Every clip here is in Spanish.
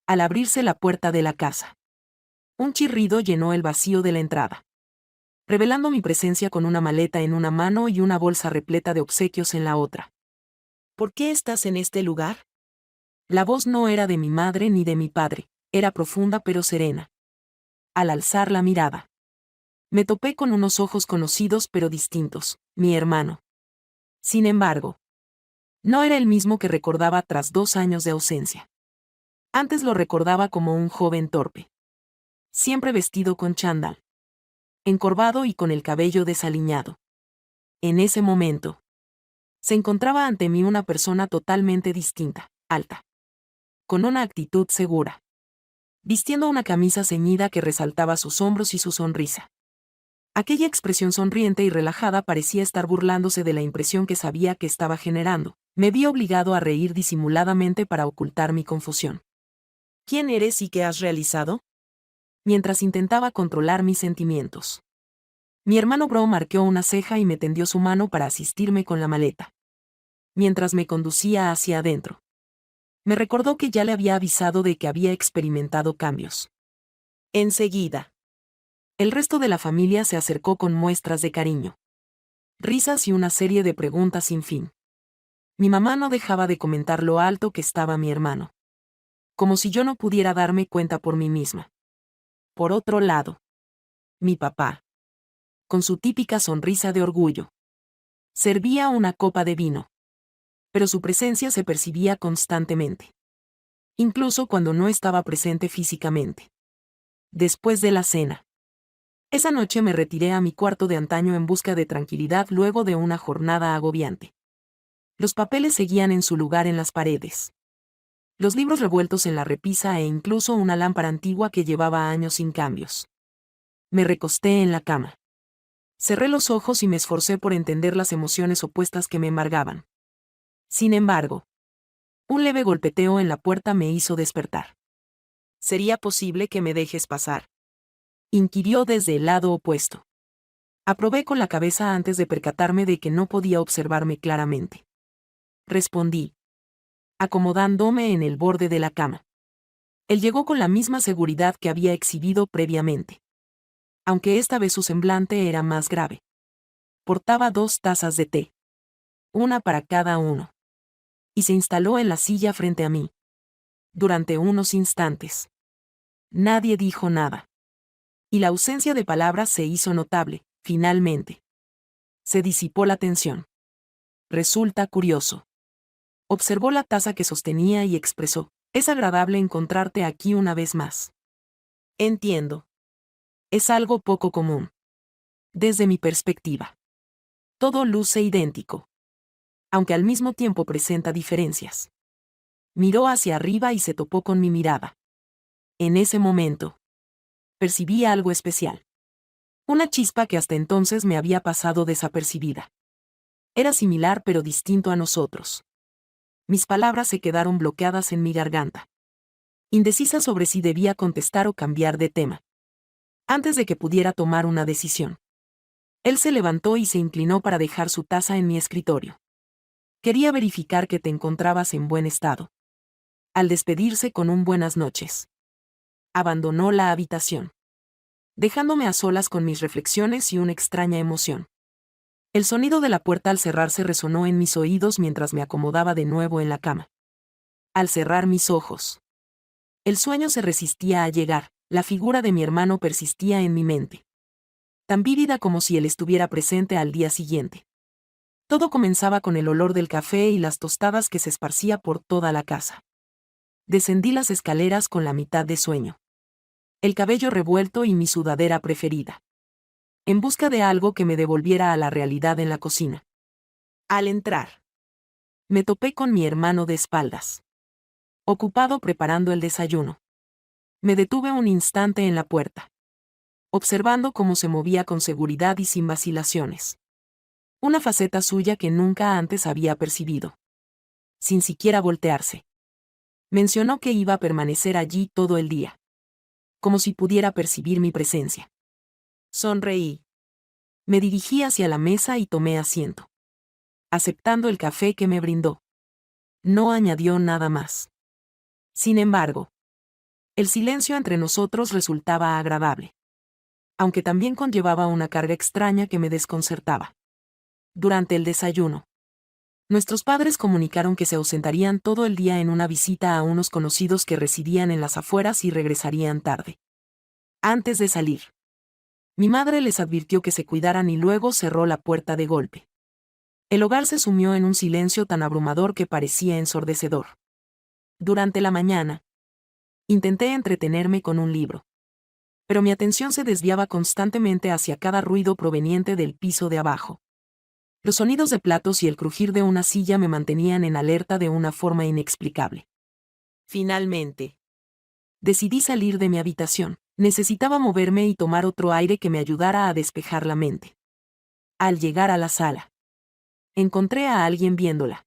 al abrirse la puerta de la casa. Un chirrido llenó el vacío de la entrada, revelando mi presencia con una maleta en una mano y una bolsa repleta de obsequios en la otra. ¿Por qué estás en este lugar? La voz no era de mi madre ni de mi padre, era profunda pero serena. Al alzar la mirada, me topé con unos ojos conocidos pero distintos, mi hermano. Sin embargo, no era el mismo que recordaba tras 2 años de ausencia. Antes lo recordaba como un joven torpe, siempre vestido con chándal, encorvado y con el cabello desaliñado. En ese momento, se encontraba ante mí una persona totalmente distinta, alta, con una actitud segura, vistiendo una camisa ceñida que resaltaba sus hombros y su sonrisa. Aquella expresión sonriente y relajada parecía estar burlándose de la impresión que sabía que estaba generando. Me vi obligado a reír disimuladamente para ocultar mi confusión. ¿Quién eres y qué has realizado? Mientras intentaba controlar mis sentimientos. Mi hermano Bro arqueó una ceja y me tendió su mano para asistirme con la maleta, mientras me conducía hacia adentro. Me recordó que ya le había avisado de que había experimentado cambios. Enseguida, el resto de la familia se acercó con muestras de cariño, risas y una serie de preguntas sin fin. Mi mamá no dejaba de comentar lo alto que estaba mi hermano, como si yo no pudiera darme cuenta por mí misma. Por otro lado, mi papá, con su típica sonrisa de orgullo, servía una copa de vino, pero su presencia se percibía constantemente, incluso cuando no estaba presente físicamente. Después de la cena, esa noche me retiré a mi cuarto de antaño en busca de tranquilidad luego de una jornada agobiante. Los papeles seguían en su lugar en las paredes, los libros revueltos en la repisa e incluso una lámpara antigua que llevaba años sin cambios. Me recosté en la cama. Cerré los ojos y me esforcé por entender las emociones opuestas que me embargaban. Sin embargo, un leve golpeteo en la puerta me hizo despertar. ¿Sería posible que me dejes pasar?, inquirió desde el lado opuesto. Aprobé con la cabeza antes de percatarme de que no podía observarme claramente. Respondí, acomodándome en el borde de la cama. Él llegó con la misma seguridad que había exhibido previamente, aunque esta vez su semblante era más grave. Portaba 2 tazas de té, una para cada uno, y se instaló en la silla frente a mí. Durante unos instantes, nadie dijo nada, y la ausencia de palabras se hizo notable. Finalmente, se disipó la tensión. Resulta curioso. Observó la taza que sostenía y expresó, es agradable encontrarte aquí una vez más. Entiendo. Es algo poco común. Desde mi perspectiva, todo luce idéntico, aunque al mismo tiempo presenta diferencias. Miró hacia arriba y se topó con mi mirada. En ese momento, percibí algo especial. Una chispa que hasta entonces me había pasado desapercibida. Era similar pero distinto a nosotros. Mis palabras se quedaron bloqueadas en mi garganta, indecisa sobre si debía contestar o cambiar de tema. Antes de que pudiera tomar una decisión, él se levantó y se inclinó para dejar su taza en mi escritorio. Quería verificar que te encontrabas en buen estado. Al despedirse con un buenas noches, abandonó la habitación, dejándome a solas con mis reflexiones y una extraña emoción. El sonido de la puerta al cerrarse resonó en mis oídos mientras me acomodaba de nuevo en la cama. Al cerrar mis ojos, el sueño se resistía a llegar, la figura de mi hermano persistía en mi mente, tan vívida como si él estuviera presente al día siguiente. Todo comenzaba con el olor del café y las tostadas que se esparcía por toda la casa. Descendí las escaleras con la mitad de sueño, el cabello revuelto y mi sudadera preferida, en busca de algo que me devolviera a la realidad en la cocina. Al entrar, me topé con mi hermano de espaldas, ocupado preparando el desayuno. Me detuve un instante en la puerta, observando cómo se movía con seguridad y sin vacilaciones. Una faceta suya que nunca antes había percibido. Sin siquiera voltearse. Mencionó que iba a permanecer allí todo el día, como si pudiera percibir mi presencia. Sonreí. Me dirigí hacia la mesa y tomé asiento, aceptando el café que me brindó. No añadió nada más. Sin embargo, El silencio entre nosotros resultaba agradable, aunque también conllevaba una carga extraña que me desconcertaba. Durante el desayuno, nuestros padres comunicaron que se ausentarían todo el día en una visita a unos conocidos que residían en las afueras y regresarían tarde. Antes de salir, mi madre les advirtió que se cuidaran y luego cerró la puerta de golpe. El hogar se sumió en un silencio tan abrumador que parecía ensordecedor. Durante la mañana, intenté entretenerme con un libro, pero mi atención se desviaba constantemente hacia cada ruido proveniente del piso de abajo. Los sonidos de platos y el crujir de una silla me mantenían en alerta de una forma inexplicable. Finalmente, decidí salir de mi habitación. Necesitaba moverme y tomar otro aire que me ayudara a despejar la mente. Al llegar a la sala, encontré a alguien viéndola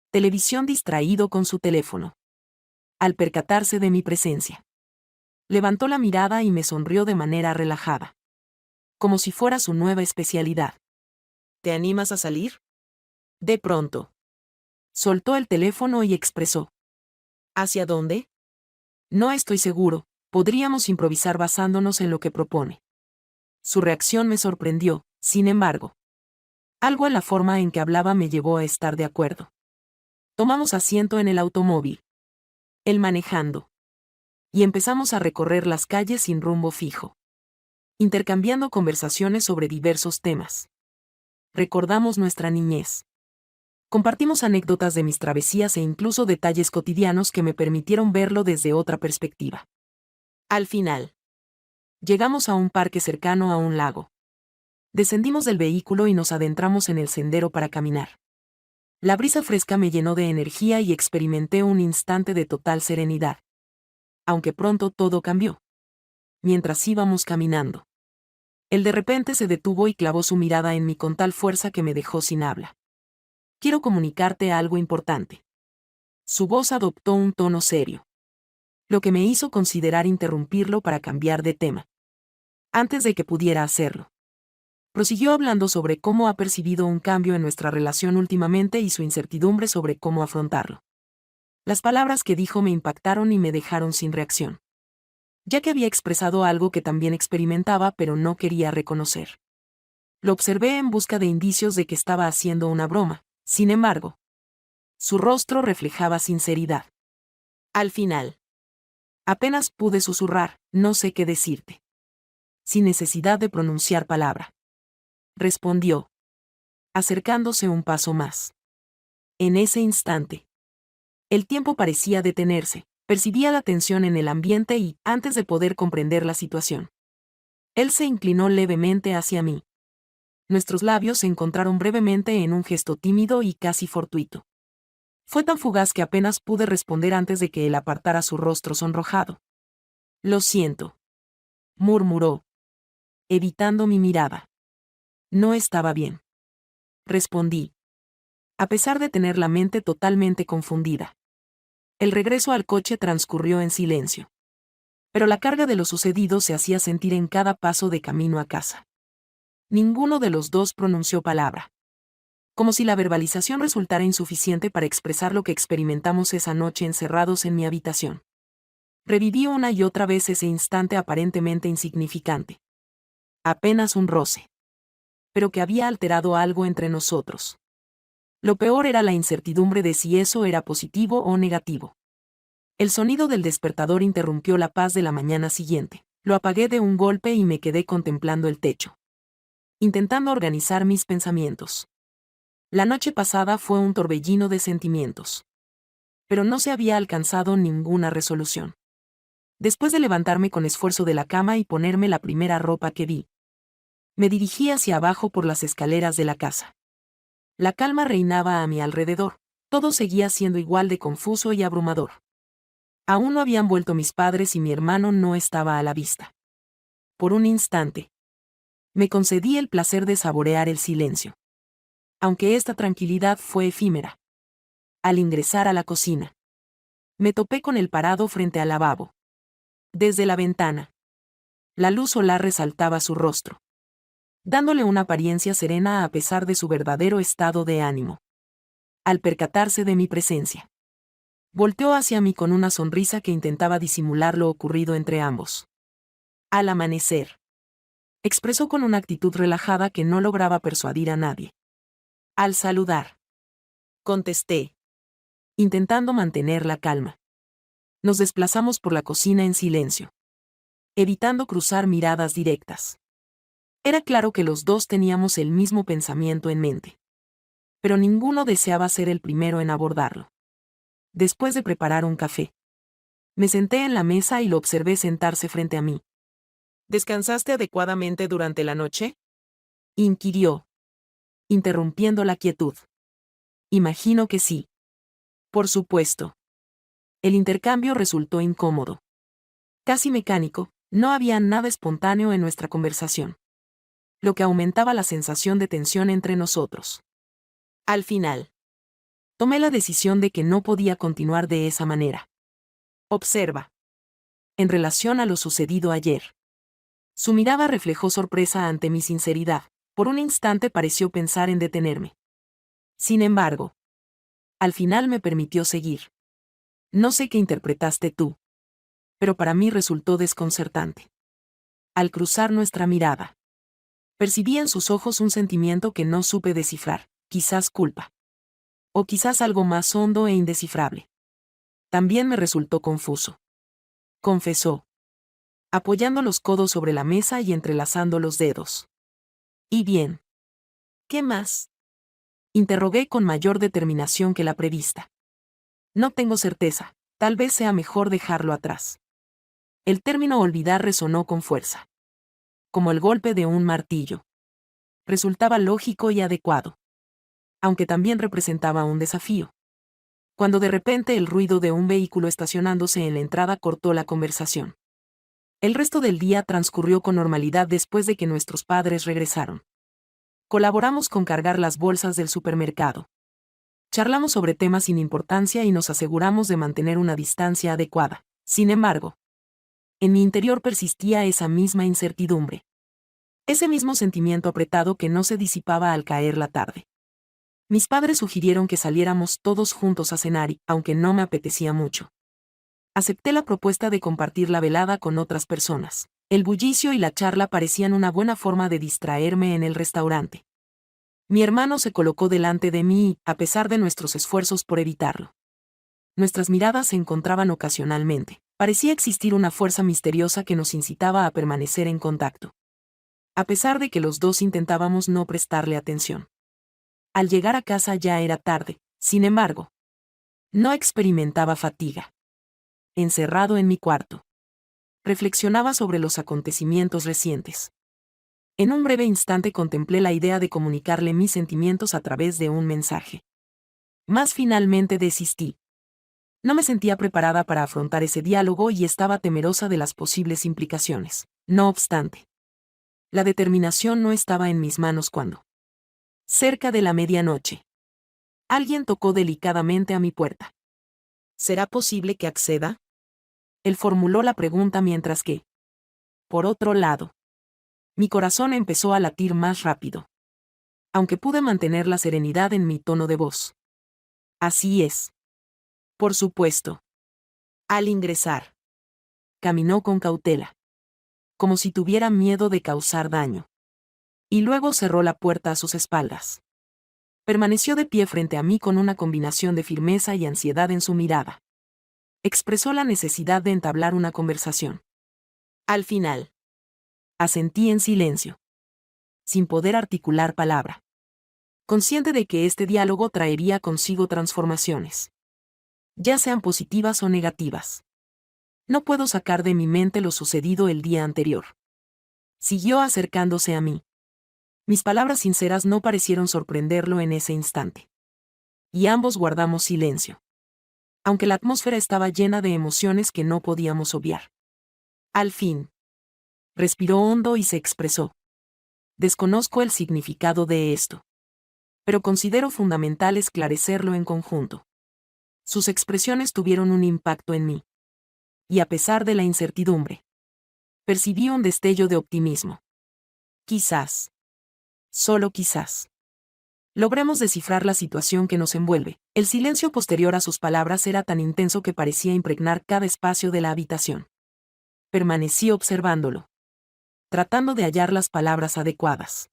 televisión distraído con su teléfono. Al percatarse de mi presencia, levantó la mirada y me sonrió de manera relajada, como si fuera su nueva especialidad. ¿Te animas a salir? De pronto, soltó el teléfono y expresó. ¿Hacia dónde? No estoy seguro, podríamos improvisar basándonos en lo que propone. Su reacción me sorprendió, sin embargo. Algo en la forma en que hablaba me llevó a estar de acuerdo. Tomamos asiento en el automóvil, él manejando, y empezamos a recorrer las calles sin rumbo fijo, intercambiando conversaciones sobre diversos temas. Recordamos nuestra niñez. Compartimos anécdotas de mis travesías e incluso detalles cotidianos que me permitieron verlo desde otra perspectiva. Al final, llegamos a un parque cercano a un lago. Descendimos del vehículo y nos adentramos en el sendero para caminar. La brisa fresca me llenó de energía y experimenté un instante de total serenidad. Aunque pronto todo cambió. Mientras íbamos caminando, él de repente se detuvo y clavó su mirada en mí con tal fuerza que me dejó sin habla. Quiero comunicarte algo importante. Su voz adoptó un tono serio, lo que me hizo considerar interrumpirlo para cambiar de tema. Antes de que pudiera hacerlo, prosiguió hablando sobre cómo ha percibido un cambio en nuestra relación últimamente y su incertidumbre sobre cómo afrontarlo. Las palabras que dijo me impactaron y me dejaron sin reacción, ya que había expresado algo que también experimentaba pero no quería reconocer. Lo observé en busca de indicios de que estaba haciendo una broma, sin embargo, su rostro reflejaba sinceridad. Al final, apenas pude susurrar, no sé qué decirte. Sin necesidad de pronunciar palabra. Respondió, acercándose un paso más. En ese instante, el tiempo parecía detenerse, percibía la tensión en el ambiente y, antes de poder comprender la situación, él se inclinó levemente hacia mí. Nuestros labios se encontraron brevemente en un gesto tímido y casi fortuito. Fue tan fugaz que apenas pude responder antes de que él apartara su rostro sonrojado. Lo siento, murmuró, evitando mi mirada. No estaba bien. Respondí, a pesar de tener la mente totalmente confundida. El regreso al coche transcurrió en silencio. Pero la carga de lo sucedido se hacía sentir en cada paso de camino a casa. Ninguno de los dos pronunció palabra. Como si la verbalización resultara insuficiente para expresar lo que experimentamos esa noche encerrados en mi habitación. Reviví una y otra vez ese instante aparentemente insignificante. Apenas un roce. Pero que había alterado algo entre nosotros. Lo peor era la incertidumbre de si eso era positivo o negativo. El sonido del despertador interrumpió la paz de la mañana siguiente. Lo apagué de un golpe y me quedé contemplando el techo, intentando organizar mis pensamientos. La noche pasada fue un torbellino de sentimientos. Pero no se había alcanzado ninguna resolución. Después de levantarme con esfuerzo de la cama y ponerme la primera ropa que vi, me dirigí hacia abajo por las escaleras de la casa. La calma reinaba a mi alrededor, todo seguía siendo igual de confuso y abrumador. Aún no habían vuelto mis padres y mi hermano no estaba a la vista. Por un instante, me concedí el placer de saborear el silencio. Aunque esta tranquilidad fue efímera. Al ingresar a la cocina, me topé con él parado frente al lavabo. Desde la ventana, la luz solar resaltaba su rostro, dándole una apariencia serena a pesar de su verdadero estado de ánimo. Al percatarse de mi presencia, Volteó hacia mí con una sonrisa que intentaba disimular lo ocurrido entre ambos. Al amanecer, expresó con una actitud relajada que no lograba persuadir a nadie. Al saludar, contesté, intentando mantener la calma. Nos desplazamos por la cocina en silencio, evitando cruzar miradas directas. Era claro que los dos teníamos el mismo pensamiento en mente, pero ninguno deseaba ser el primero en abordarlo. Después de preparar un café, me senté en la mesa y lo observé sentarse frente a mí. ¿Descansaste adecuadamente durante la noche?, inquirió, interrumpiendo la quietud. Imagino que sí. Por supuesto. El intercambio resultó incómodo. Casi mecánico, no había nada espontáneo en nuestra conversación, lo que aumentaba la sensación de tensión entre nosotros. Al final, tomé la decisión de que no podía continuar de esa manera. Observa. En relación a lo sucedido ayer. Su mirada reflejó sorpresa ante mi sinceridad. Por un instante pareció pensar en detenerme. Sin embargo, al final me permitió seguir. No sé qué interpretaste tú, pero para mí resultó desconcertante. Al cruzar nuestra mirada, percibí en sus ojos un sentimiento que no supe descifrar, quizás culpa. O quizás algo más hondo e indescifrable. También me resultó confuso. Confesó, apoyando los codos sobre la mesa y entrelazando los dedos. ¿Y bien? ¿Qué más?, interrogué con mayor determinación que la prevista. No tengo certeza, tal vez sea mejor dejarlo atrás. El término olvidar resonó con fuerza, como el golpe de un martillo. Resultaba lógico y adecuado, aunque también representaba un desafío. Cuando de repente el ruido de un vehículo estacionándose en la entrada cortó la conversación. El resto del día transcurrió con normalidad después de que nuestros padres regresaron. Colaboramos con cargar las bolsas del supermercado. Charlamos sobre temas sin importancia y nos aseguramos de mantener una distancia adecuada. Sin embargo, en mi interior persistía esa misma incertidumbre. Ese mismo sentimiento apretado que no se disipaba al caer la tarde. Mis padres sugirieron que saliéramos todos juntos a cenar y, aunque no me apetecía mucho, acepté la propuesta de compartir la velada con otras personas. El bullicio y la charla parecían una buena forma de distraerme en el restaurante. Mi hermano se colocó delante de mí, a pesar de nuestros esfuerzos por evitarlo. Nuestras miradas se encontraban ocasionalmente. Parecía existir una fuerza misteriosa que nos incitaba a permanecer en contacto, a pesar de que los dos intentábamos no prestarle atención. Al llegar a casa ya era tarde, sin embargo, no experimentaba fatiga. Encerrado en mi cuarto, reflexionaba sobre los acontecimientos recientes. En un breve instante contemplé la idea de comunicarle mis sentimientos a través de un mensaje. Mas finalmente desistí. No me sentía preparada para afrontar ese diálogo y estaba temerosa de las posibles implicaciones. No obstante, la determinación no estaba en mis manos cuando, cerca de la medianoche, alguien tocó delicadamente a mi puerta. ¿Será posible que acceda?, él formuló la pregunta mientras que, por otro lado, mi corazón empezó a latir más rápido, aunque pude mantener la serenidad en mi tono de voz. Así es. Por supuesto. Al ingresar, caminó con cautela, como si tuviera miedo de causar daño. Y luego cerró la puerta a sus espaldas. Permaneció de pie frente a mí con una combinación de firmeza y ansiedad en su mirada. Expresó la necesidad de entablar una conversación. Al final, asentí en silencio, sin poder articular palabra, consciente de que este diálogo traería consigo transformaciones, ya sean positivas o negativas. No puedo sacar de mi mente lo sucedido el día anterior. Siguió acercándose a mí. Mis palabras sinceras no parecieron sorprenderlo en ese instante. Y ambos guardamos silencio, aunque la atmósfera estaba llena de emociones que no podíamos obviar. Al fin, respiró hondo y se expresó. Desconozco el significado de esto, pero considero fundamental esclarecerlo en conjunto. Sus expresiones tuvieron un impacto en mí. Y a pesar de la incertidumbre, percibí un destello de optimismo. Quizás, solo quizás, Logremos descifrar la situación que nos envuelve. El silencio posterior a sus palabras era tan intenso que parecía impregnar cada espacio de la habitación. Permanecí observándolo, tratando de hallar las palabras adecuadas.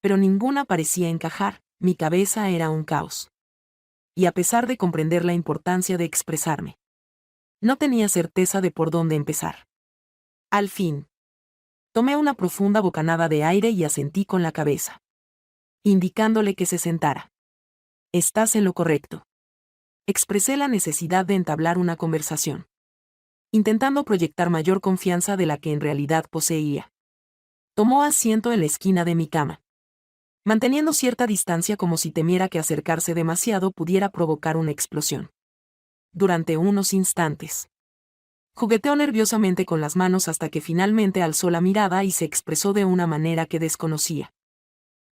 Pero ninguna parecía encajar, mi cabeza era un caos. Y a pesar de comprender la importancia de expresarme, no tenía certeza de por dónde empezar. Al fin, tomé una profunda bocanada de aire y asentí con la cabeza, indicándole que se sentara. Estás en lo correcto. Expresé la necesidad de entablar una conversación, intentando proyectar mayor confianza de la que en realidad poseía. Tomó asiento en la esquina de mi cama, manteniendo cierta distancia como si temiera que acercarse demasiado pudiera provocar una explosión. Durante unos instantes, jugueteó nerviosamente con las manos hasta que finalmente alzó la mirada y se expresó de una manera que desconocía.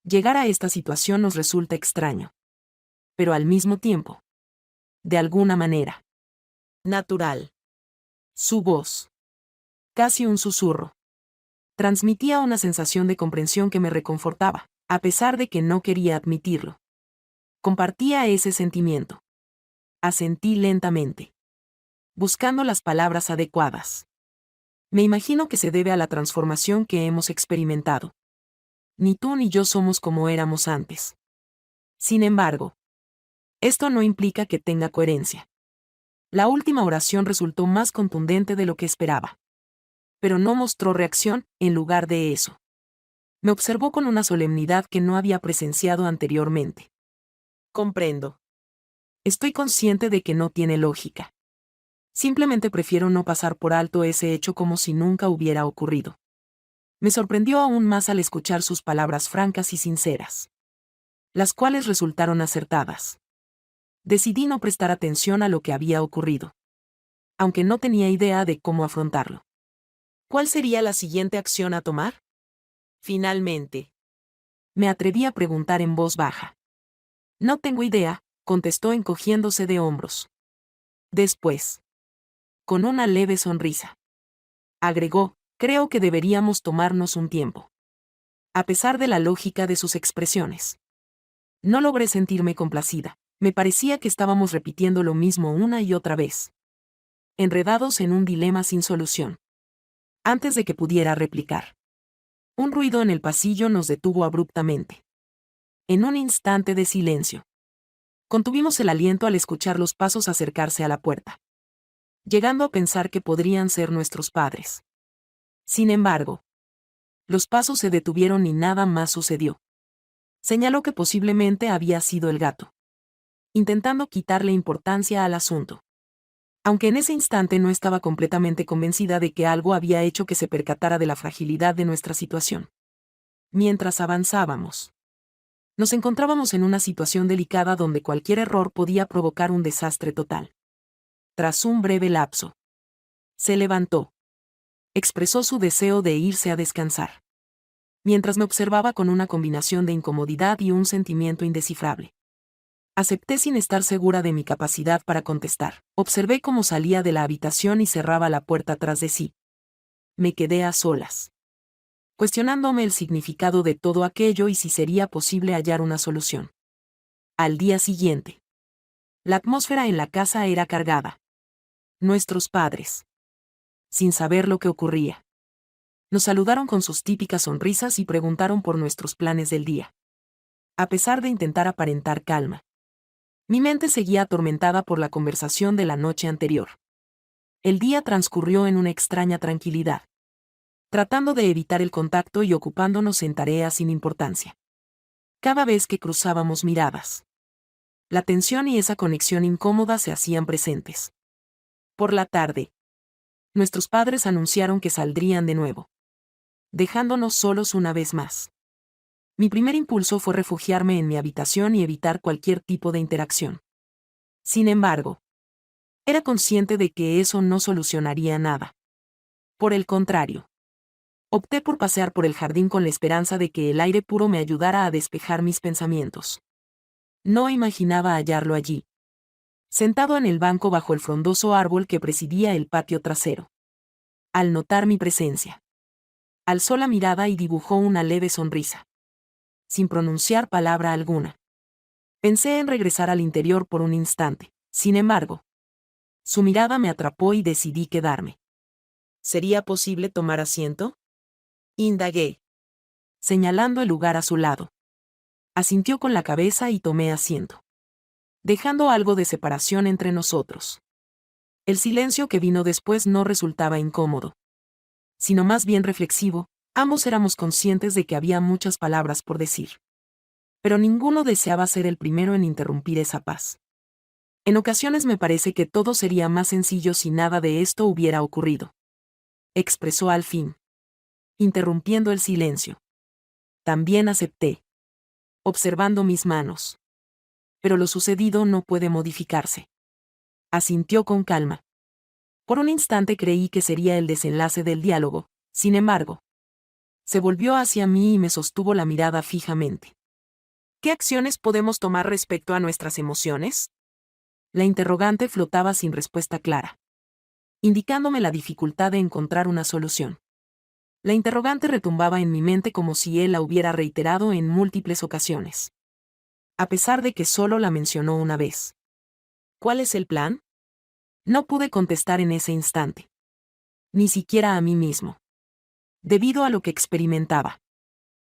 Llegar a esta situación nos resulta extraño, pero al mismo tiempo, de alguna manera, natural. Su voz, casi un susurro, transmitía una sensación de comprensión que me reconfortaba, a pesar de que no quería admitirlo. Compartía ese sentimiento. Asentí lentamente, buscando las palabras adecuadas. Me imagino que se debe a la transformación que hemos experimentado. Ni tú ni yo somos como éramos antes. Sin embargo, esto no implica que tenga coherencia. La última oración resultó más contundente de lo que esperaba. Pero no mostró reacción, en lugar de eso. Me observó con una solemnidad que no había presenciado anteriormente. Comprendo. Estoy consciente de que no tiene lógica. Simplemente prefiero no pasar por alto ese hecho como si nunca hubiera ocurrido. Me sorprendió aún más al escuchar sus palabras francas y sinceras, las cuales resultaron acertadas. Decidí no prestar atención a lo que había ocurrido, aunque no tenía idea de cómo afrontarlo. ¿Cuál sería la siguiente acción a tomar? Finalmente, me atreví a preguntar en voz baja. No tengo idea, contestó encogiéndose de hombros. Después, con una leve sonrisa, agregó, creo que deberíamos tomarnos un tiempo. A pesar de la lógica de sus expresiones, no logré sentirme complacida. Me parecía que estábamos repitiendo lo mismo una y otra vez, enredados en un dilema sin solución. Antes de que pudiera replicar, un ruido en el pasillo nos detuvo abruptamente. En un instante de silencio, contuvimos el aliento al escuchar los pasos acercarse a la puerta, llegando a pensar que podrían ser nuestros padres. Sin embargo, los pasos se detuvieron y nada más sucedió. Señaló que posiblemente había sido el gato, intentando quitarle importancia al asunto. Aunque en ese instante no estaba completamente convencida de que algo había hecho que se percatara de la fragilidad de nuestra situación. Mientras avanzábamos, nos encontrábamos en una situación delicada donde cualquier error podía provocar un desastre total. Tras un breve lapso, se levantó. Expresó su deseo de irse a descansar, mientras me observaba con una combinación de incomodidad y un sentimiento indescifrable. Acepté sin estar segura de mi capacidad para contestar. Observé cómo salía de la habitación y cerraba la puerta tras de sí. Me quedé a solas, cuestionándome el significado de todo aquello y si sería posible hallar una solución. Al día siguiente, la atmósfera en la casa era cargada. Nuestros padres, sin saber lo que ocurría, nos saludaron con sus típicas sonrisas y preguntaron por nuestros planes del día. A pesar de intentar aparentar calma, mi mente seguía atormentada por la conversación de la noche anterior. El día transcurrió en una extraña tranquilidad, tratando de evitar el contacto y ocupándonos en tareas sin importancia. Cada vez que cruzábamos miradas, la tensión y esa conexión incómoda se hacían presentes. Por la tarde, nuestros padres anunciaron que saldrían de nuevo, dejándonos solos una vez más. Mi primer impulso fue refugiarme en mi habitación y evitar cualquier tipo de interacción. Sin embargo, era consciente de que eso no solucionaría nada. Por el contrario, opté por pasear por el jardín con la esperanza de que el aire puro me ayudara a despejar mis pensamientos. No imaginaba hallarlo allí, sentado en el banco bajo el frondoso árbol que presidía el patio trasero. Al notar mi presencia, alzó la mirada y dibujó una leve sonrisa. sin pronunciar palabra alguna. Pensé en regresar al interior por un instante, sin embargo. Su mirada me atrapó y decidí quedarme. ¿Sería posible tomar asiento? Indagué, señalando el lugar a su lado. Asintió con la cabeza y tomé asiento, dejando algo de separación entre nosotros. El silencio que vino después no resultaba incómodo, sino más bien reflexivo. Ambos éramos conscientes de que había muchas palabras por decir. Pero ninguno deseaba ser el primero en interrumpir esa paz. En ocasiones me parece que todo sería más sencillo si nada de esto hubiera ocurrido. Expresó al fin, interrumpiendo el silencio. También acepté, observando mis manos. Pero lo sucedido no puede modificarse. Asintió con calma. Por un instante creí que sería el desenlace del diálogo, sin embargo. Se volvió hacia mí y me sostuvo la mirada fijamente. ¿Qué acciones podemos tomar respecto a nuestras emociones? La interrogante flotaba sin respuesta clara, indicándome la dificultad de encontrar una solución. La interrogante retumbaba en mi mente como si él la hubiera reiterado en múltiples ocasiones, a pesar de que solo la mencionó una vez. ¿Cuál es el plan? No pude contestar en ese instante. Ni siquiera a mí mismo. Debido a lo que experimentaba.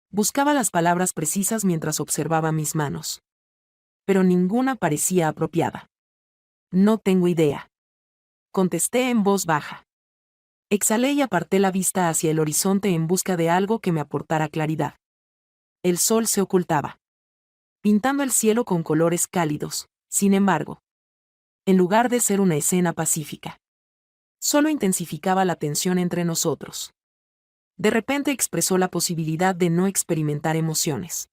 Buscaba las palabras precisas mientras observaba mis manos. Pero ninguna parecía apropiada. No tengo idea. Contesté en voz baja. Exhalé y aparté la vista hacia el horizonte en busca de algo que me aportara claridad. El sol se ocultaba, pintando el cielo con colores cálidos, sin embargo. En lugar de ser una escena pacífica, solo intensificaba la tensión entre nosotros. De repente expresó la posibilidad de no experimentar emociones,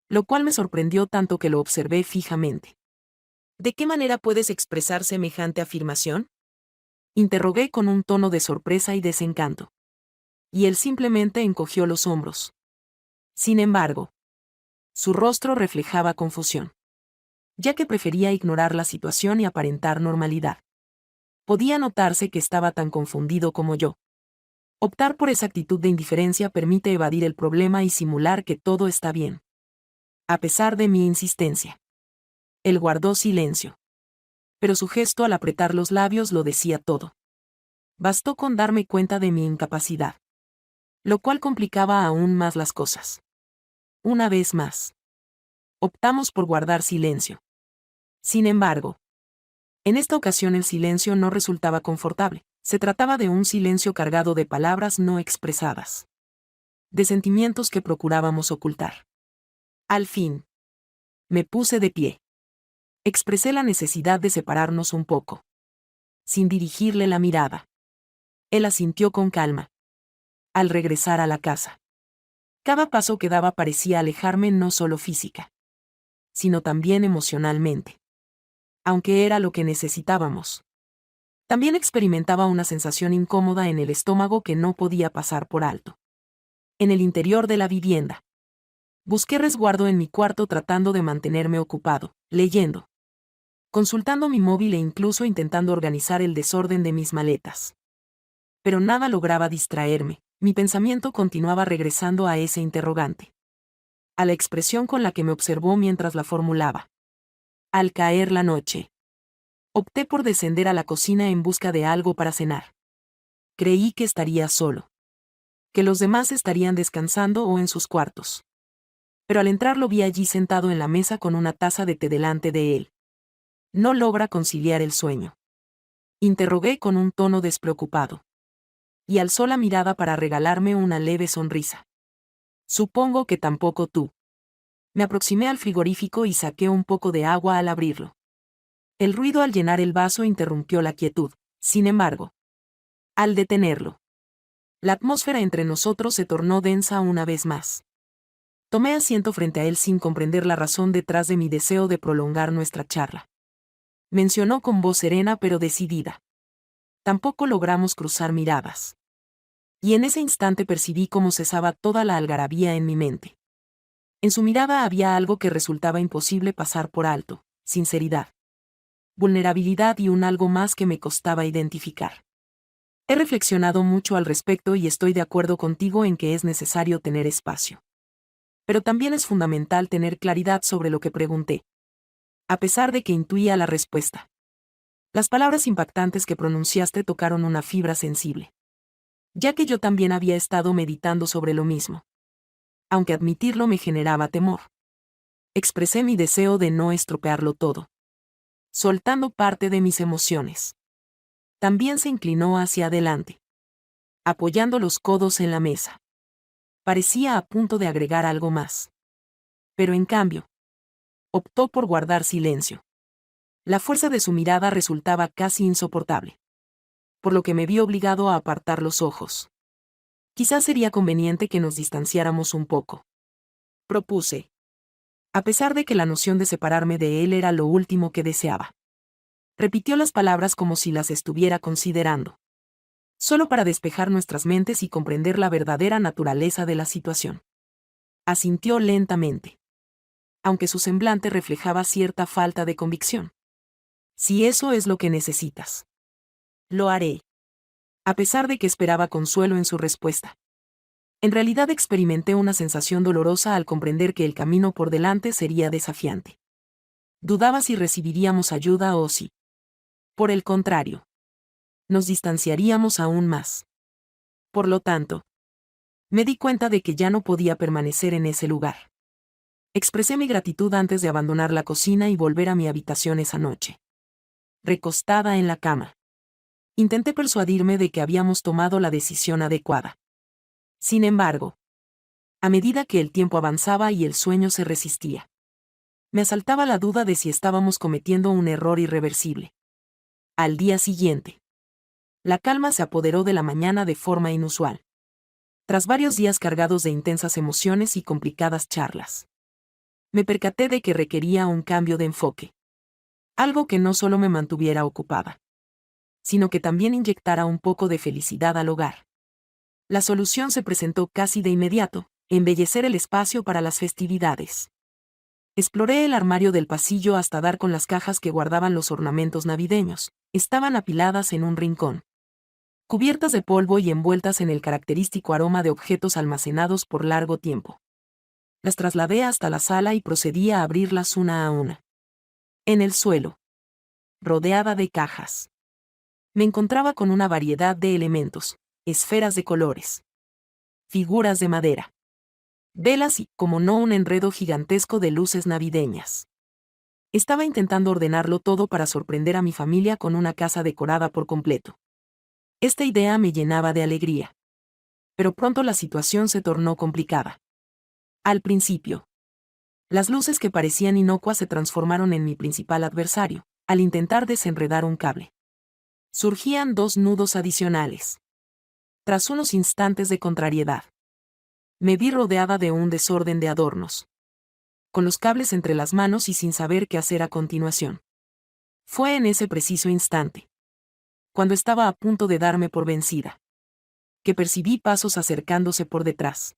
lo cual me sorprendió tanto que lo observé fijamente. ¿De qué manera puedes expresar semejante afirmación? Interrogué con un tono de sorpresa y desencanto. Y él simplemente encogió los hombros. Sin embargo, su rostro reflejaba confusión, ya que prefería ignorar la situación y aparentar normalidad. Podía notarse que estaba tan confundido como yo. Optar por esa actitud de indiferencia permite evadir el problema y simular que todo está bien. A pesar de mi insistencia. Él guardó silencio. Pero su gesto al apretar los labios lo decía todo. Bastó con darme cuenta de mi incapacidad, lo cual complicaba aún más las cosas. Una vez más, optamos por guardar silencio. Sin embargo, en esta ocasión el silencio no resultaba confortable. Se trataba de un silencio cargado de palabras no expresadas, de sentimientos que procurábamos ocultar. Al fin, me puse de pie. Expresé la necesidad de separarnos un poco, sin dirigirle la mirada. Él asintió con calma. Al regresar a la casa, cada paso que daba parecía alejarme no solo física, sino también emocionalmente. Aunque era lo que necesitábamos. También experimentaba una sensación incómoda en el estómago que no podía pasar por alto. En el interior de la vivienda. Busqué resguardo en mi cuarto tratando de mantenerme ocupado, leyendo, consultando mi móvil e incluso intentando organizar el desorden de mis maletas. Pero nada lograba distraerme, mi pensamiento continuaba regresando a ese interrogante. A la expresión con la que me observó mientras la formulaba. Al caer la noche, opté por descender a la cocina en busca de algo para cenar. Creí que estaría solo. Que los demás estarían descansando o en sus cuartos. Pero al entrar lo vi allí sentado en la mesa con una taza de té delante de él. No logra conciliar el sueño. Interrogué con un tono despreocupado. Y alzó la mirada para regalarme una leve sonrisa. Supongo que tampoco tú. Me aproximé al frigorífico y saqué un poco de agua al abrirlo. El ruido al llenar el vaso interrumpió la quietud, sin embargo. Al detenerlo, la atmósfera entre nosotros se tornó densa una vez más. Tomé asiento frente a él sin comprender la razón detrás de mi deseo de prolongar nuestra charla. Mencionó con voz serena pero decidida. Tampoco logramos cruzar miradas. Y en ese instante percibí cómo cesaba toda la algarabía en mi mente. En su mirada había algo que resultaba imposible pasar por alto: sinceridad, vulnerabilidad y un algo más que me costaba identificar. He reflexionado mucho al respecto y estoy de acuerdo contigo en que es necesario tener espacio. Pero también es fundamental tener claridad sobre lo que pregunté. A pesar de que intuía la respuesta. Las palabras impactantes que pronunciaste tocaron una fibra sensible. Ya que yo también había estado meditando sobre lo mismo. Aunque admitirlo me generaba temor. Expresé mi deseo de no estropearlo todo. Soltando parte de mis emociones. También se inclinó hacia adelante. Apoyando los codos en la mesa. Parecía a punto de agregar algo más. Pero en cambio, optó por guardar silencio. La fuerza de su mirada resultaba casi insoportable. Por lo que me vi obligado a apartar los ojos. Quizás sería conveniente que nos distanciáramos un poco. Propuse. A pesar de que la noción de separarme de él era lo último que deseaba. Repitió las palabras como si las estuviera considerando. Solo para despejar nuestras mentes y comprender la verdadera naturaleza de la situación. Asintió lentamente. Aunque su semblante reflejaba cierta falta de convicción. Si eso es lo que necesitas. Lo haré. A pesar de que esperaba consuelo en su respuesta. En realidad experimenté una sensación dolorosa al comprender que el camino por delante sería desafiante. Dudaba si recibiríamos ayuda o si. Por el contrario. Nos distanciaríamos aún más. Por lo tanto, me di cuenta de que ya no podía permanecer en ese lugar. Expresé mi gratitud antes de abandonar la cocina y volver a mi habitación esa noche. Recostada en la cama. Intenté persuadirme de que habíamos tomado la decisión adecuada. Sin embargo, a medida que el tiempo avanzaba y el sueño se resistía, me asaltaba la duda de si estábamos cometiendo un error irreversible. Al día siguiente, la calma se apoderó de la mañana de forma inusual. Tras varios días cargados de intensas emociones y complicadas charlas, me percaté de que requería un cambio de enfoque. Algo que no solo me mantuviera ocupada, sino que también inyectara un poco de felicidad al hogar. La solución se presentó casi de inmediato: embellecer el espacio para las festividades. Exploré el armario del pasillo hasta dar con las cajas que guardaban los ornamentos navideños. Estaban apiladas en un rincón, cubiertas de polvo y envueltas en el característico aroma de objetos almacenados por largo tiempo. Las trasladé hasta la sala y procedí a abrirlas una a una. En el suelo, rodeada de cajas, me encontraba con una variedad de elementos: esferas de colores, figuras de madera, velas y, como no, un enredo gigantesco de luces navideñas. Estaba intentando ordenarlo todo para sorprender a mi familia con una casa decorada por completo. Esta idea me llenaba de alegría. Pero pronto la situación se tornó complicada. Al principio, las luces que parecían inocuas se transformaron en mi principal adversario, al intentar desenredar un cable. Surgían dos nudos adicionales. Tras unos instantes de contrariedad, me vi rodeada de un desorden de adornos, con los cables entre las manos y sin saber qué hacer a continuación. Fue en ese preciso instante, cuando estaba a punto de darme por vencida, que percibí pasos acercándose por detrás.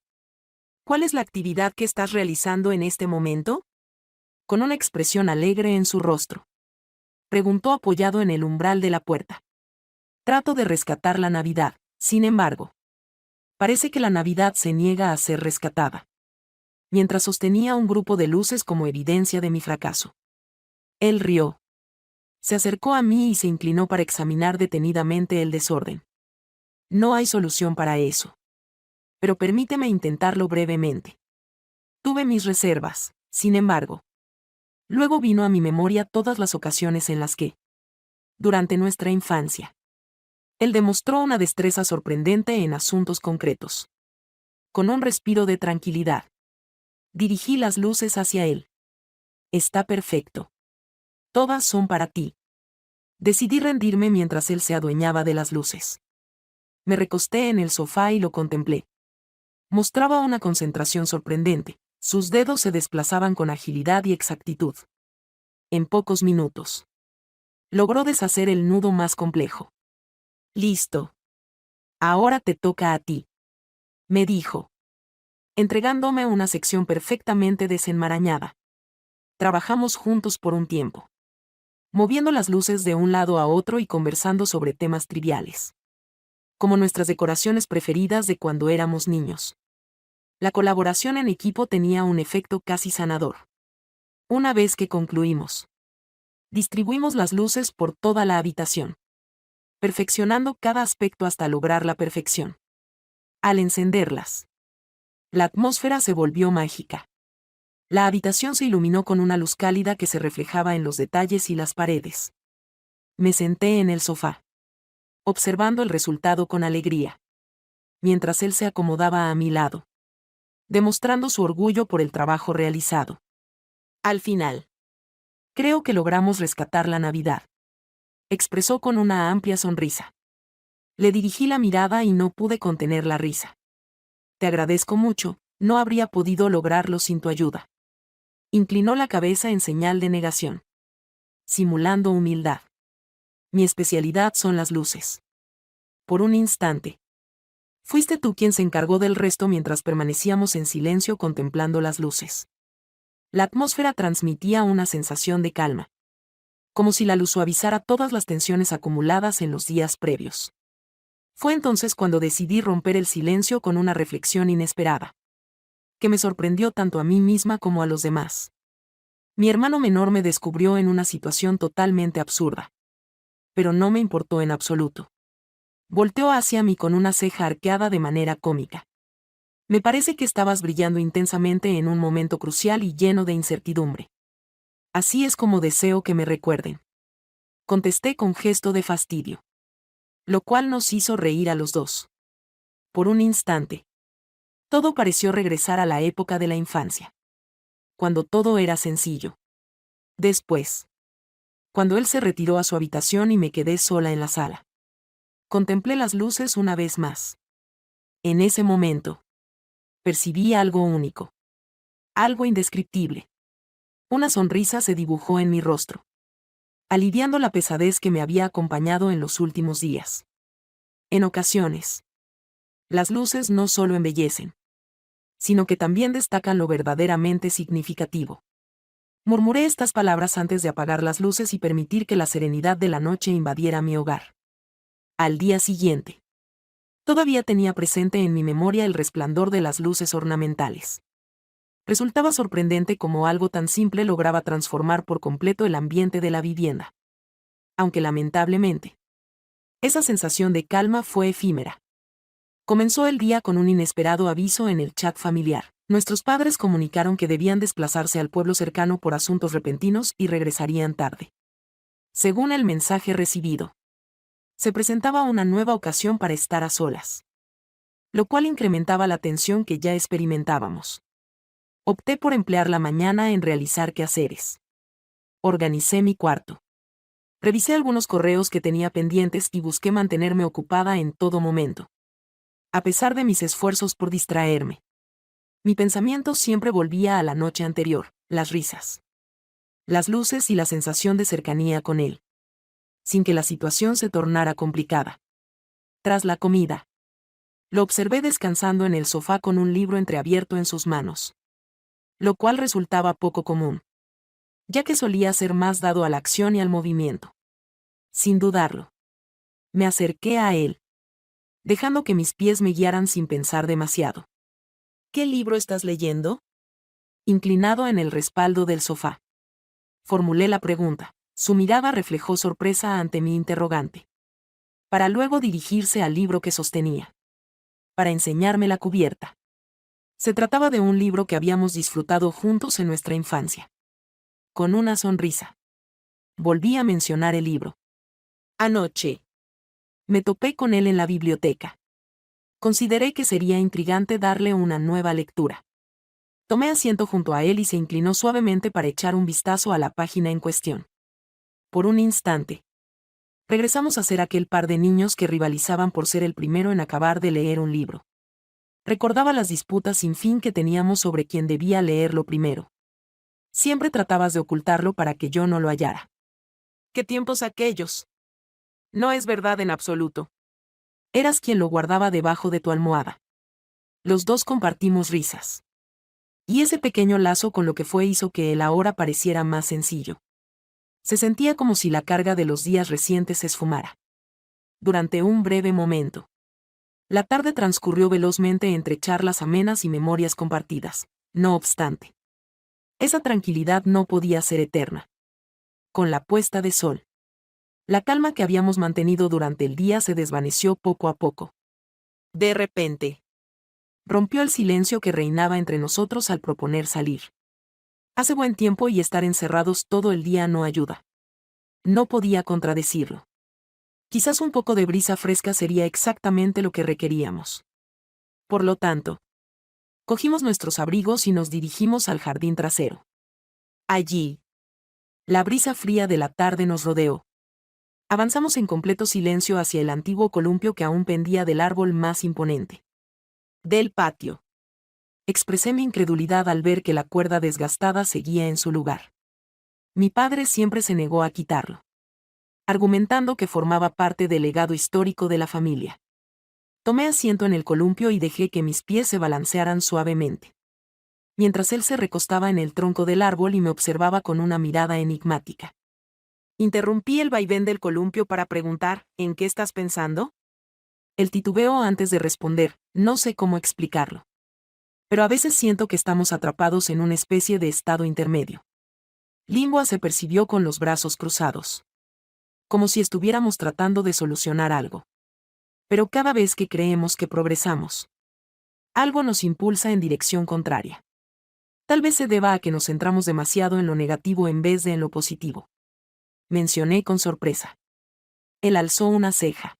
¿Cuál es la actividad que estás realizando en este momento? Con una expresión alegre en su rostro, preguntó apoyado en el umbral de la puerta. Trato de rescatar la Navidad, sin embargo. Parece que la Navidad se niega a ser rescatada. Mientras sostenía un grupo de luces como evidencia de mi fracaso. Él rió. Se acercó a mí y se inclinó para examinar detenidamente el desorden. No hay solución para eso. Pero permíteme intentarlo brevemente. Tuve mis reservas, sin embargo. Luego vino a mi memoria todas las ocasiones en las que, durante nuestra infancia, él demostró una destreza sorprendente en asuntos concretos. Con un respiro de tranquilidad, dirigí las luces hacia él. Está perfecto. Todas son para ti. Decidí rendirme mientras él se adueñaba de las luces. Me recosté en el sofá y lo contemplé. Mostraba una concentración sorprendente. Sus dedos se desplazaban con agilidad y exactitud. En pocos minutos, logró deshacer el nudo más complejo. Listo. Ahora te toca a ti, me dijo, entregándome una sección perfectamente desenmarañada. Trabajamos juntos por un tiempo, moviendo las luces de un lado a otro y conversando sobre temas triviales, como nuestras decoraciones preferidas de cuando éramos niños. La colaboración en equipo tenía un efecto casi sanador. Una vez que concluimos, distribuimos las luces por toda la habitación, perfeccionando cada aspecto hasta lograr la perfección. Al encenderlas, la atmósfera se volvió mágica. La habitación se iluminó con una luz cálida que se reflejaba en los detalles y las paredes. Me senté en el sofá, observando el resultado con alegría, mientras él se acomodaba a mi lado, demostrando su orgullo por el trabajo realizado. Al final, creo que logramos rescatar la Navidad, expresó con una amplia sonrisa. Le dirigí la mirada y no pude contener la risa. Te agradezco mucho, no habría podido lograrlo sin tu ayuda. Inclinó la cabeza en señal de negación, simulando humildad. Mi especialidad son las luces. Por un instante, fuiste tú quien se encargó del resto mientras permanecíamos en silencio contemplando las luces. La atmósfera transmitía una sensación de calma, como si la luz suavizara todas las tensiones acumuladas en los días previos. Fue entonces cuando decidí romper el silencio con una reflexión inesperada, que me sorprendió tanto a mí misma como a los demás. Mi hermano menor me descubrió en una situación totalmente absurda, pero no me importó en absoluto. Volteó hacia mí con una ceja arqueada de manera cómica. Me parece que estabas brillando intensamente en un momento crucial y lleno de incertidumbre. Así es como deseo que me recuerden. Contesté con gesto de fastidio, lo cual nos hizo reír a los dos. Por un instante, todo pareció regresar a la época de la infancia, cuando todo era sencillo. Después, cuando él se retiró a su habitación y me quedé sola en la sala, contemplé las luces una vez más. En ese momento, percibí algo único, algo indescriptible. Una sonrisa se dibujó en mi rostro, aliviando la pesadez que me había acompañado en los últimos días. En ocasiones, las luces no solo embellecen, sino que también destacan lo verdaderamente significativo. Murmuré estas palabras antes de apagar las luces y permitir que la serenidad de la noche invadiera mi hogar. Al día siguiente, todavía tenía presente en mi memoria el resplandor de las luces ornamentales. Resultaba sorprendente cómo algo tan simple lograba transformar por completo el ambiente de la vivienda. Aunque lamentablemente, esa sensación de calma fue efímera. Comenzó el día con un inesperado aviso en el chat familiar. Nuestros padres comunicaron que debían desplazarse al pueblo cercano por asuntos repentinos y regresarían tarde. Según el mensaje recibido, se presentaba una nueva ocasión para estar a solas, lo cual incrementaba la tensión que ya experimentábamos. Opté por emplear la mañana en realizar quehaceres. Organicé mi cuarto. Revisé algunos correos que tenía pendientes y busqué mantenerme ocupada en todo momento. A pesar de mis esfuerzos por distraerme, mi pensamiento siempre volvía a la noche anterior, las risas, las luces y la sensación de cercanía con él, sin que la situación se tornara complicada. Tras la comida, lo observé descansando en el sofá con un libro entreabierto en sus manos, lo cual resultaba poco común, ya que solía ser más dado a la acción y al movimiento. Sin dudarlo, me acerqué a él, dejando que mis pies me guiaran sin pensar demasiado. ¿Qué libro estás leyendo? Inclinado en el respaldo del sofá, formulé la pregunta. Su mirada reflejó sorpresa ante mi interrogante, para luego dirigirse al libro que sostenía, para enseñarme la cubierta. Se trataba de un libro que habíamos disfrutado juntos en nuestra infancia. Con una sonrisa, volví a mencionar el libro. Anoche, me topé con él en la biblioteca. Consideré que sería intrigante darle una nueva lectura. Tomé asiento junto a él y se inclinó suavemente para echar un vistazo a la página en cuestión. Por un instante, regresamos a ser aquel par de niños que rivalizaban por ser el primero en acabar de leer un libro. Recordaba las disputas sin fin que teníamos sobre quién debía leerlo primero. Siempre tratabas de ocultarlo para que yo no lo hallara. ¿Qué tiempos aquellos? No es verdad en absoluto. Eras quien lo guardaba debajo de tu almohada. Los dos compartimos risas. Y ese pequeño lazo con lo que fue hizo que el ahora pareciera más sencillo. Se sentía como si la carga de los días recientes se esfumara. Durante un breve momento, La tarde transcurrió velozmente entre charlas amenas y memorias compartidas. No obstante, esa tranquilidad no podía ser eterna. Con la puesta de sol, la calma que habíamos mantenido durante el día se desvaneció poco a poco. De repente, rompió el silencio que reinaba entre nosotros al proponer salir. Hace buen tiempo y estar encerrados todo el día no ayuda. No podía contradecirlo. Quizás un poco de brisa fresca sería exactamente lo que requeríamos. Por lo tanto, cogimos nuestros abrigos y nos dirigimos al jardín trasero. Allí, la brisa fría de la tarde nos rodeó. Avanzamos en completo silencio hacia el antiguo columpio que aún pendía del árbol más imponente del patio. Expresé mi incredulidad al ver que la cuerda desgastada seguía en su lugar. Mi padre siempre se negó a quitarlo, argumentando que formaba parte del legado histórico de la familia. Tomé asiento en el columpio y dejé que mis pies se balancearan suavemente, mientras él se recostaba en el tronco del árbol y me observaba con una mirada enigmática. Interrumpí el vaivén del columpio para preguntar, ¿en qué estás pensando? El titubeó antes de responder, no sé cómo explicarlo. Pero a veces siento que estamos atrapados en una especie de estado intermedio. Limboa se percibió con los brazos cruzados, como si estuviéramos tratando de solucionar algo. Pero cada vez que creemos que progresamos, algo nos impulsa en dirección contraria. Tal vez se deba a que nos centramos demasiado en lo negativo en vez de en lo positivo. Mencioné con sorpresa. Él alzó una ceja,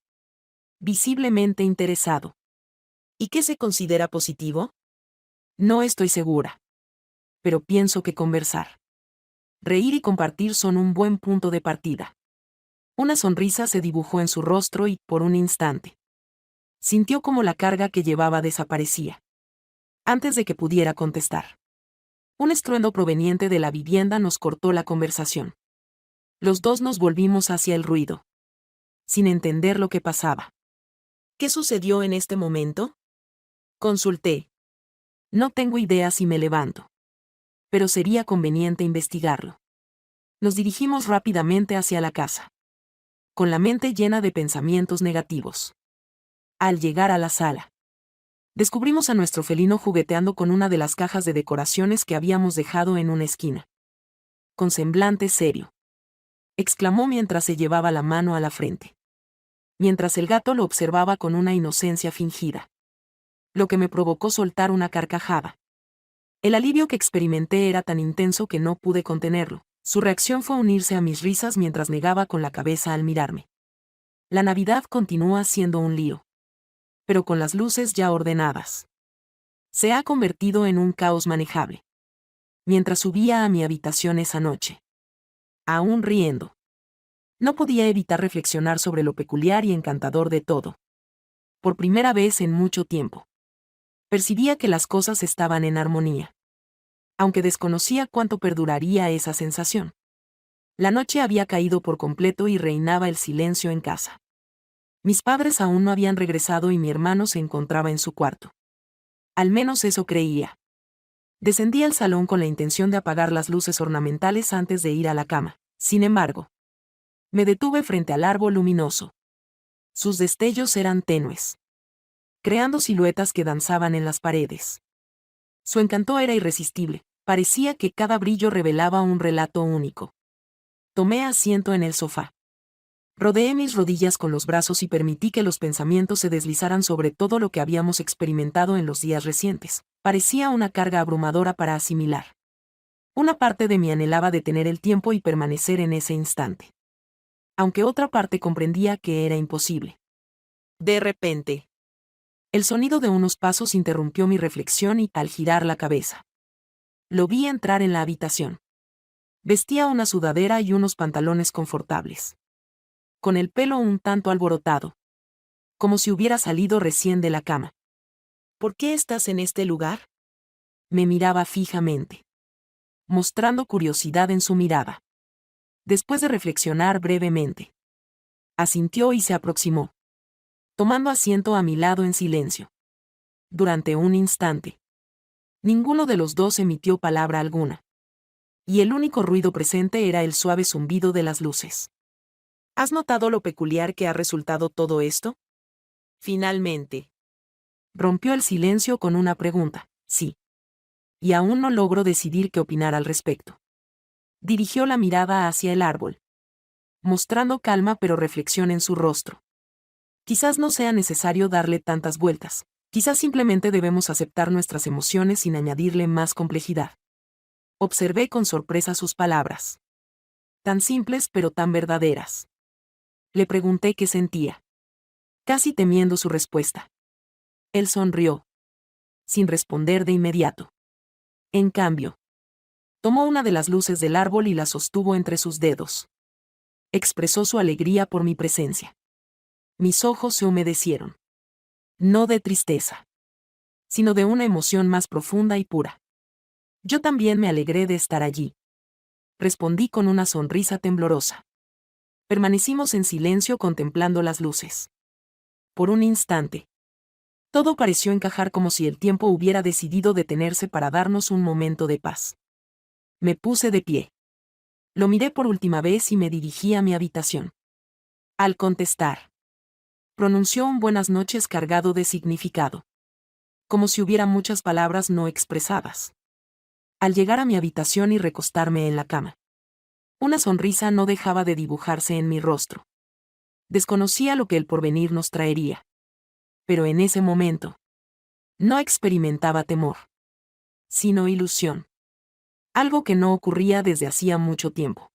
visiblemente interesado. ¿Y qué se considera positivo? No estoy segura. Pero pienso que conversar, reír y compartir son un buen punto de partida. Una sonrisa se dibujó en su rostro y, por un instante, sintió como la carga que llevaba desaparecía. Antes de que pudiera contestar, un estruendo proveniente de la vivienda nos cortó la conversación. Los dos nos volvimos hacia el ruido, sin entender lo que pasaba. ¿Qué sucedió en este momento? Consulté. No tengo idea si me levanto. Pero sería conveniente investigarlo. Nos dirigimos rápidamente hacia la casa, con la mente llena de pensamientos negativos. Al llegar a la sala, descubrimos a nuestro felino jugueteando con una de las cajas de decoraciones que habíamos dejado en una esquina. Con semblante serio, exclamó mientras se llevaba la mano a la frente, mientras el gato lo observaba con una inocencia fingida, lo que me provocó soltar una carcajada. El alivio que experimenté era tan intenso que no pude contenerlo. Su reacción fue unirse a mis risas mientras negaba con la cabeza al mirarme. La Navidad continúa siendo un lío, pero con las luces ya ordenadas, se ha convertido en un caos manejable. Mientras subía a mi habitación esa noche, aún riendo, no podía evitar reflexionar sobre lo peculiar y encantador de todo. Por primera vez en mucho tiempo, percibía que las cosas estaban en armonía, aunque desconocía cuánto perduraría esa sensación. La noche había caído por completo y reinaba el silencio en casa. Mis padres aún no habían regresado y mi hermano se encontraba en su cuarto. Al menos eso creía. Descendí al salón con la intención de apagar las luces ornamentales antes de ir a la cama. Sin embargo, me detuve frente al árbol luminoso. Sus destellos eran tenues, creando siluetas que danzaban en las paredes. Su encanto era irresistible, parecía que cada brillo revelaba un relato único. Tomé asiento en el sofá. Rodeé mis rodillas con los brazos y permití que los pensamientos se deslizaran sobre todo lo que habíamos experimentado en los días recientes. Parecía una carga abrumadora para asimilar. Una parte de mí anhelaba detener el tiempo y permanecer en ese instante, aunque otra parte comprendía que era imposible. De repente, el sonido de unos pasos interrumpió mi reflexión y, al girar la cabeza, lo vi entrar en la habitación. Vestía una sudadera y unos pantalones confortables, con el pelo un tanto alborotado, como si hubiera salido recién de la cama. ¿Por qué estás en este lugar? Me miraba fijamente, mostrando curiosidad en su mirada. Después de reflexionar brevemente, asintió y se aproximó, tomando asiento a mi lado en silencio. Durante un instante, ninguno de los dos emitió palabra alguna, y el único ruido presente era el suave zumbido de las luces. ¿Has notado lo peculiar que ha resultado todo esto? Finalmente, Rompió el silencio con una pregunta. Sí. Y aún no logro decidir qué opinar al respecto. Dirigió la mirada hacia el árbol, mostrando calma pero reflexión en su rostro. Quizás no sea necesario darle tantas vueltas. Quizás simplemente debemos aceptar nuestras emociones sin añadirle más complejidad. Observé con sorpresa sus palabras. Tan simples pero tan verdaderas. Le pregunté qué sentía, casi temiendo su respuesta. Él sonrió, sin responder de inmediato. En cambio, tomó una de las luces del árbol y la sostuvo entre sus dedos. Expresó su alegría por mi presencia. Mis ojos se humedecieron. No de tristeza, sino de una emoción más profunda y pura. Yo también me alegré de estar allí. Respondí con una sonrisa temblorosa. Permanecimos en silencio contemplando las luces. Por un instante, todo pareció encajar como si el tiempo hubiera decidido detenerse para darnos un momento de paz. Me puse de pie. Lo miré por última vez y me dirigí a mi habitación. Al contestar, pronunció un buenas noches cargado de significado. Como si hubiera muchas palabras no expresadas. Al llegar a mi habitación y recostarme en la cama, una sonrisa no dejaba de dibujarse en mi rostro. Desconocía lo que el porvenir nos traería. Pero en ese momento, no experimentaba temor, sino ilusión. Algo que no ocurría desde hacía mucho tiempo.